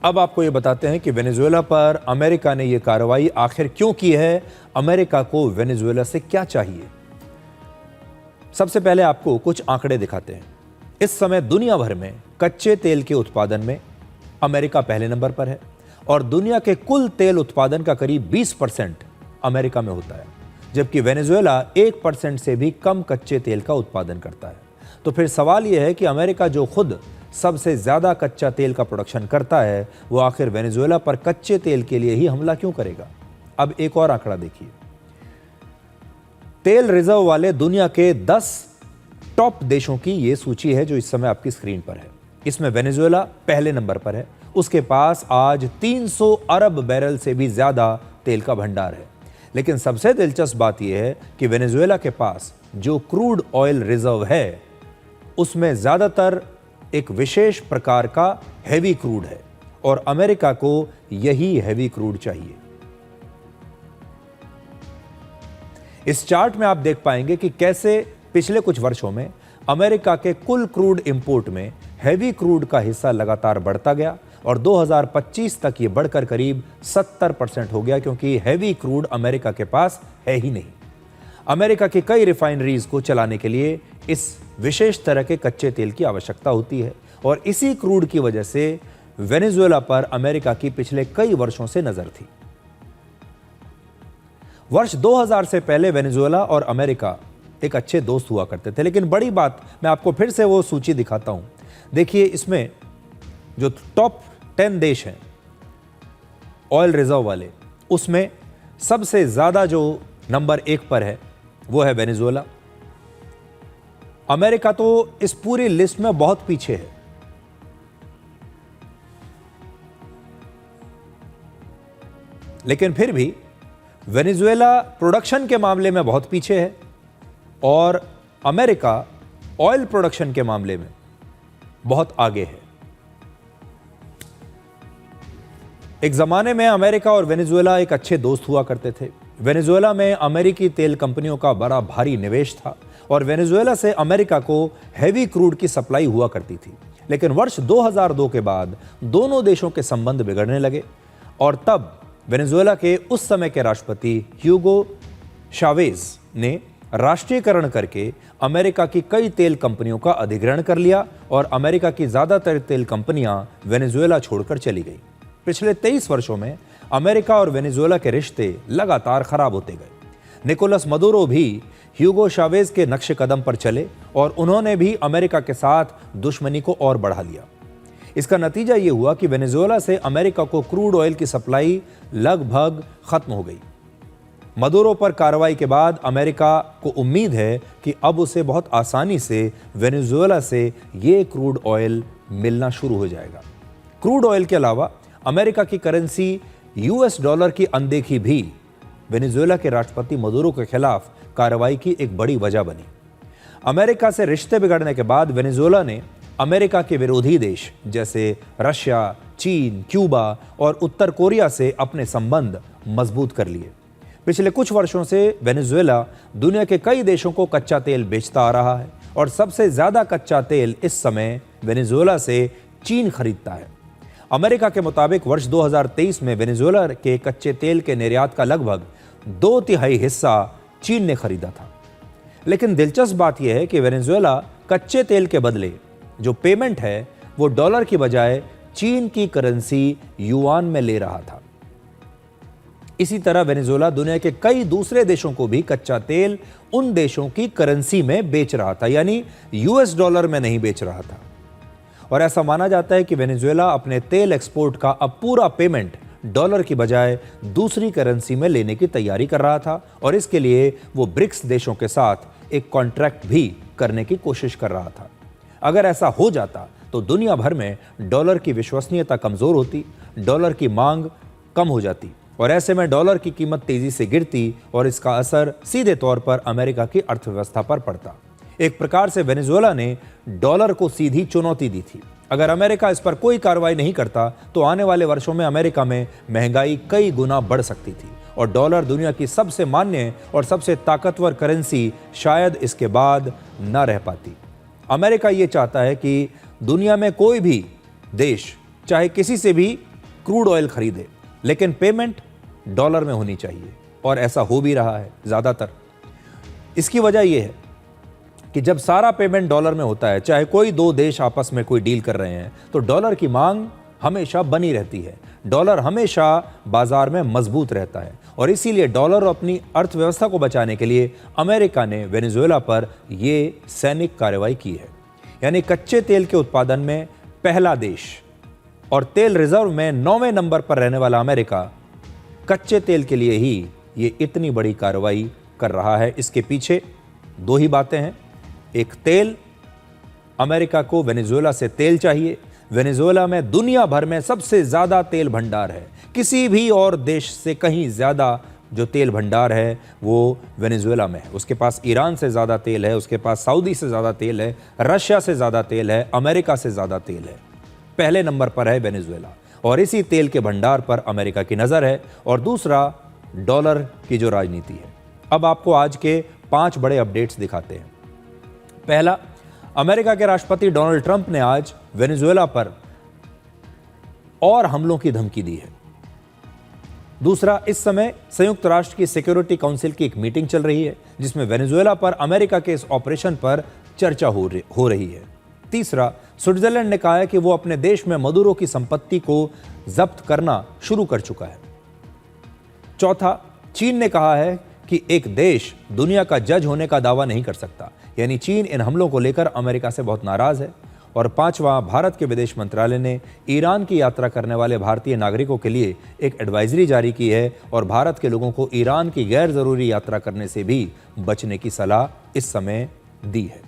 अब आपको ये बताते हैं कि वेनेजुएला पर अमेरिका ने ये कार्रवाई आखिर क्यों की है, अमेरिका को वेनेजुएला से क्या चाहिए। सबसे पहले आपको कुछ आंकड़े दिखाते हैं। इस समय दुनिया भर में कच्चे तेल के उत्पादन में अमेरिका पहले नंबर पर है और दुनिया के कुल तेल उत्पादन का करीब 20% अमेरिका में होता है, जबकि वेनेजुएला 1% से भी कम कच्चे तेल का उत्पादन करता है। तो फिर सवाल यह है कि अमेरिका जो खुद सबसे ज्यादा कच्चा तेल का प्रोडक्शन करता है, वो आखिर वेनेजुएला पर कच्चे तेल के लिए ही हमला क्यों करेगा। अब एक और आंकड़ा देखिए। तेल रिजर्व वाले दुनिया के 10 टॉप देशों की यह सूची है जो इस समय आपकी स्क्रीन पर है। इसमें वेनेजुएला पहले नंबर पर है। उसके पास आज 300 अरब बैरल से भी ज्यादा तेल का भंडार है। लेकिन सबसे दिलचस्प बात यह है कि वेनेजुएला के पास जो क्रूड ऑयल रिजर्व है, उसमें ज्यादातर एक विशेष प्रकार का हैवी क्रूड है और अमेरिका को यही हैवी क्रूड चाहिए। इस चार्ट में आप देख पाएंगे कि कैसे पिछले कुछ वर्षों में अमेरिका के कुल क्रूड इंपोर्ट में हैवी क्रूड का हिस्सा लगातार बढ़ता गया और 2025 तक ये बढ़कर करीब 70% हो गया, क्योंकि हैवी क्रूड अमेरिका के पास है ही नहीं। अमेरिका की कई रिफाइनरीज को चलाने के लिए इस विशेष तरह के कच्चे तेल की आवश्यकता होती है और इसी क्रूड की वजह से वेनेजुएला पर अमेरिका की पिछले कई वर्षों से नजर थी। वर्ष 2000 से पहले वेनेजुएला और अमेरिका एक अच्छे दोस्त हुआ करते थे, लेकिन बड़ी बात, मैं आपको फिर से वो सूची दिखाता हूं। देखिए, इसमें जो टॉप 10 देश हैं ऑयल रिजर्व वाले, उसमें सबसे ज्यादा जो नंबर 1 पर है वो है वेनेजुएला। अमेरिका तो इस पूरी लिस्ट में बहुत पीछे है। लेकिन फिर भी वेनेजुएला प्रोडक्शन के मामले में बहुत पीछे है और अमेरिका ऑयल प्रोडक्शन के मामले में बहुत आगे है। एक जमाने में अमेरिका और वेनेजुएला एक अच्छे दोस्त हुआ करते थे। वेनेजुएला में अमेरिकी तेल कंपनियों का बड़ा भारी निवेश था और वेनेजुएला से अमेरिका को हैवी क्रूड की सप्लाई हुआ करती थी। लेकिन वर्ष 2002 के बाद दोनों देशों के संबंध बिगड़ने लगे और तब वेनेजुएला के उस समय के राष्ट्रपति ह्यूगो शावेज ने राष्ट्रीयकरण करके अमेरिका की कई तेल कंपनियों का अधिग्रहण कर लिया और अमेरिका की ज्यादातर तेल कंपनियां वेनेजुएला छोड़कर चली गई। पिछले 23 वर्षों में अमेरिका और वेनेजुएला के रिश्ते लगातार खराब होते गए। निकोलस मदुरो भी ह्यूगो शावेज के नक्शे कदम पर चले और उन्होंने भी अमेरिका के साथ दुश्मनी को और बढ़ा लिया। इसका नतीजा यह हुआ कि वेनेजुएला से अमेरिका को क्रूड ऑयल की सप्लाई लगभग खत्म हो गई। मदुरो पर कार्रवाई के बाद अमेरिका को उम्मीद है कि अब उसे बहुत आसानी से वेनेजुएला से ये क्रूड ऑयल मिलना शुरू हो जाएगा। क्रूड ऑयल के अलावा अमेरिका की करेंसी यूएस डॉलर की अनदेखी भी वेनेजुएला के राष्ट्रपति मदुरो के खिलाफ कार्रवाई की एक बड़ी वजह बनी। अमेरिका से रिश्ते बिगड़ने के बाद वेनेजुएला ने अमेरिका के विरोधी देश जैसे रशिया, चीन, क्यूबा और उत्तर कोरिया से अपने संबंध मजबूत कर लिए। पिछले कुछ वर्षों से वेनेजुएला दुनिया के कई देशों को कच्चा तेल बेचता आ रहा है और सबसे ज्यादा कच्चा तेल इस समय वेनेजुएला से चीन खरीदता है। अमेरिका के मुताबिक वर्ष 2023 में वेनेजुएला के कच्चे तेल के निर्यात का लगभग 2/3 हिस्सा चीन ने खरीदा था। लेकिन दिलचस्प बात यह है कि वेनेजुएला कच्चे तेल के बदले जो पेमेंट है वो डॉलर की बजाय चीन की करेंसी युआन में ले रहा था। इसी तरह वेनेजुएला दुनिया के कई दूसरे देशों को भी कच्चा तेल उन देशों की करेंसी में बेच रहा था, यानी यूएस डॉलर में नहीं बेच रहा था। और ऐसा माना जाता है कि वेनेजुएला अपने तेल एक्सपोर्ट का अब पूरा पेमेंट डॉलर की बजाय दूसरी करेंसी में लेने की तैयारी कर रहा था और इसके लिए वो ब्रिक्स देशों के साथ एक कॉन्ट्रैक्ट भी करने की कोशिश कर रहा था। अगर ऐसा हो जाता तो दुनिया भर में डॉलर की विश्वसनीयता कमजोर होती, डॉलर की मांग कम हो जाती और ऐसे में डॉलर की कीमत तेजी से गिरती और इसका असर सीधे तौर पर अमेरिका की अर्थव्यवस्था पर पड़ता। एक प्रकार से वेनेजुएला ने डॉलर को सीधी चुनौती दी थी। अगर अमेरिका इस पर कोई कार्रवाई नहीं करता तो आने वाले वर्षों में अमेरिका में महंगाई कई गुना बढ़ सकती थी और डॉलर दुनिया की सबसे मान्य और सबसे ताकतवर करेंसी शायद इसके बाद न रह पाती। अमेरिका ये चाहता है कि दुनिया में कोई भी देश चाहे किसी से भी क्रूड ऑयल खरीदे, लेकिन पेमेंट डॉलर में होनी चाहिए, और ऐसा हो भी रहा है ज़्यादातर। इसकी वजह यह है कि जब सारा पेमेंट डॉलर में होता है, चाहे कोई दो देश आपस में कोई डील कर रहे हैं, तो डॉलर की मांग हमेशा बनी रहती है, डॉलर हमेशा बाजार में मजबूत रहता है। और इसीलिए डॉलर और अपनी अर्थव्यवस्था को बचाने के लिए अमेरिका ने वेनेजुएला पर यह सैनिक कार्रवाई की है। यानी कच्चे तेल के उत्पादन में पहला देश और तेल रिजर्व में 9वें नंबर पर रहने वाला अमेरिका कच्चे तेल के लिए ही ये इतनी बड़ी कार्रवाई कर रहा है। इसके पीछे दो ही बातें हैं। एक, तेल, अमेरिका को वेनेजुएला से तेल चाहिए। वेनेजुएला में दुनिया भर में सबसे ज्यादा तेल भंडार है, किसी भी और देश से कहीं ज्यादा जो तेल भंडार है वो वेनेजुएला में है। उसके पास ईरान से ज्यादा तेल है, उसके पास सऊदी से ज्यादा तेल है, रशिया से ज्यादा तेल है, अमेरिका से ज्यादा तेल है। पहले नंबर पर है वेनेजुएला, और इसी तेल के भंडार पर अमेरिका की नजर है। और दूसरा, डॉलर की जो राजनीति है। अब आपको आज के 5 बड़े अपडेट्स दिखाते हैं। पहला, अमेरिका के राष्ट्रपति डोनाल्ड ट्रंप ने आज वेनेजुएला पर और हमलों की धमकी दी है। दूसरा, इस समय संयुक्त राष्ट्र की सिक्योरिटी काउंसिल की एक मीटिंग चल रही है, जिसमें वेनेजुएला पर अमेरिका के इस ऑपरेशन पर चर्चा हो रही है। तीसरा, स्विट्जरलैंड ने कहा है कि वो अपने देश में मदुरो की संपत्ति को जब्त करना शुरू कर चुका है। चौथा, चीन ने कहा है कि एक देश दुनिया का जज होने का दावा नहीं कर सकता, यानी चीन इन हमलों को लेकर अमेरिका से बहुत नाराज है। और पांचवा, भारत के विदेश मंत्रालय ने ईरान की यात्रा करने वाले भारतीय नागरिकों के लिए एक एडवाइजरी जारी की है और भारत के लोगों को ईरान की गैर जरूरी यात्रा करने से भी बचने की सलाह इस समय दी है।